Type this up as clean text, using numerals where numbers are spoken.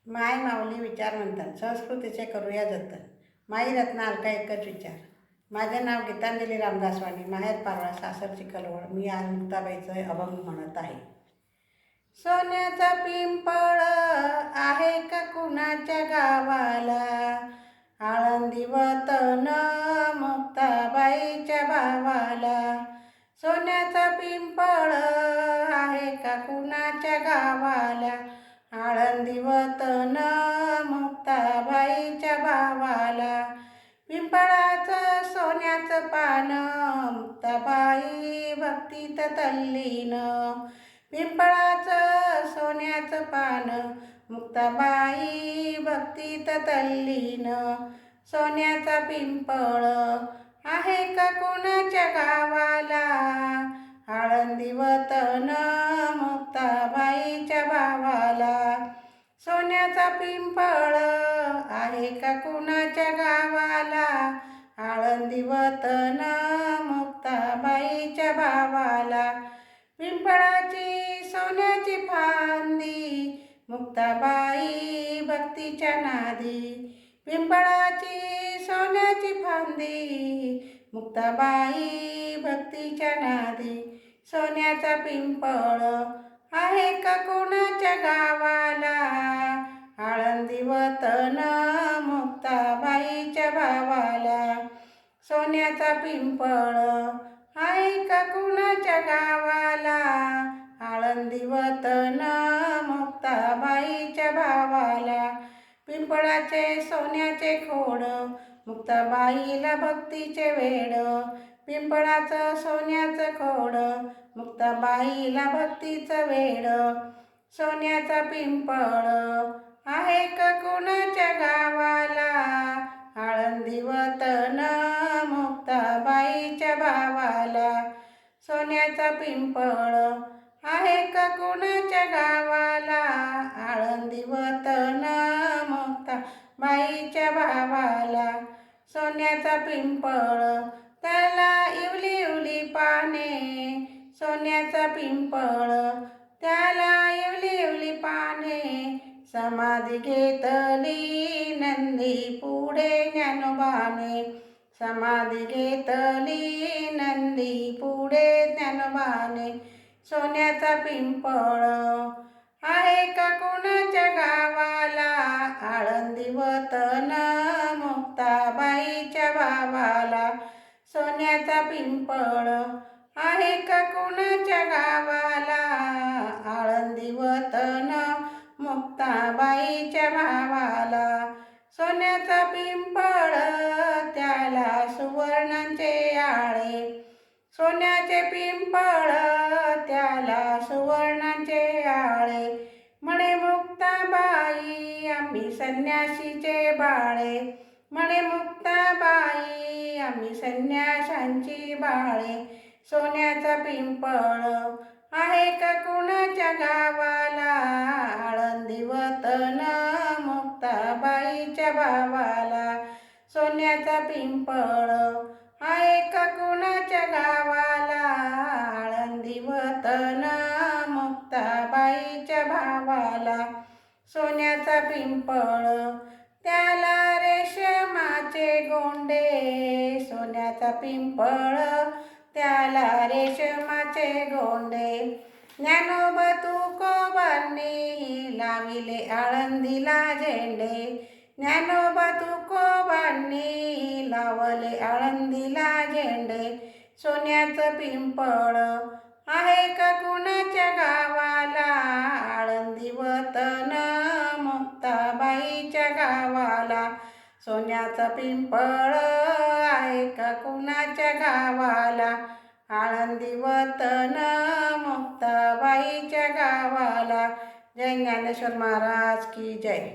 माय माऊली विचार म्हणतात, संस्कृतीचे करूया जतन. माई रत्न अलका एकच विचार. माझे नाव गीतांजली रामदास वाणी, माहेर पारळा, सासर चिखलवड. मी आज मुक्ताबाईचं अभंग म्हणत आहे. सोन्याचा पिंपळ आहे का कुणाच्या गावाला, आळंदी वतन मुक्ताबाईच्या भावाला. सोन्याचा पिंपळ आहे का कुणाच्या गावाला, आळंदी वतन मुक्ताबाईच्या भावाला. पिंपळाचं सोन्याचं पान मुक्ताबाई भक्तीत तल्लीन. पिंपळाचं सोन्याचं पान मुक्ताबाई भक्तीत तल्लीन. सोन्याचा पिंपळ आहे का कोणाच्या गावाला, आळंदी वतन मुक्ताबाईच्या भावाला. सोन्याचा पिंपळ आहे का कुणाच्या गावाला, आळंदी वतन मुक्ताबाईच्या भावाला. पिंपळाची सोन्याची फांदी मुक्ताबाई भक्तीच्या नादी. पिंपळाची सोन्याची फांदी मुक्ताबाई भक्तीच्या नादी. सोन्याचा पिंपळ आहे का कोणाच्या गावाला, आळंदी वतन मुक्ताबाईच्या भावाला. सोन्याचा पिंपळ आहे का कुणाच्या गावाला, आळंदी वतन मुक्ताबाईच्या भावाला. पिंपळाचे सोन्याचे खोड मुक्ताबाईला भक्तीचे वेड. पिंपळाचं सोन्याचं खोड मुक्ताबाईला भक्तीचं वेड. सोन्याचा पिंपळ आहे का कोणाच्या गावाला, आळंदी वतन मुक्ताबाईच्या भावाला. सोन्याचा पिंपळ आहे का कोणाच्या गावाला, आळंदी वतन मुक्ताबाईच्या भावाला. सोन्याचा पिंपळ त्याला इवली इवली पाने. सोन्याचा पिंपळ त्याला इवली इवली पाने. समाधी घेतली नंदी पुढे ज्ञानोबाने. समाधी घेतली नंदी पुढे ज्ञानोबाने. सोन्याचा पिंपळ आहे का कोणाच्या गावाला, आळंदी वतन मुक्ताबाईच्या भावाला. सोन्याचा पिंपळ आहे का कोणाच्या गावाला, आळंदी वतन मुक्ताबाईच्या भावाला. सोन्याचा पिंपळ त्याला सुवर्णाचे आळे. सोन्याचे पिंपळ त्याला सुवर्णाचे आळे. म्हणे मुक्ताबाई आम्ही संन्याशीचे बाळे. म्हणे मुक्ताबाई आम्ही संन्याशांची बाळे. सोन्याचा पिंपळ आहे का कुणाच्या गावाला, आळंदी वतन मुक्ताबाईच्या भावाला. सोन्याचा पिंपळ आहे का कुणाच्या गावाला, आळंदी वतन मुक्ताबाईच्या भावाला. सोन्याचा पिंपळ त्याला रेशमाचे गोंडे. सोन्याचा पिंपळ त्याला रेशमाचे गोंडे. ज्ञानोबा तुकोबांनी लाविले आळंदीला झेंडे. ज्ञानोबा तुकोबांनी लावले आळंदीला झेंडे. सोन्याचं पिंपळ आहे का कुणाच्या गावाला, आळंदी वतन मुक्ताबाईच्या गावाला. सोन्याचं पिंपळ आहे का कुणाच्या गावाला, आळंदी वतन मुक्ताबाईच्या गावाला. जय ज्ञानेश्वर महाराज की जय.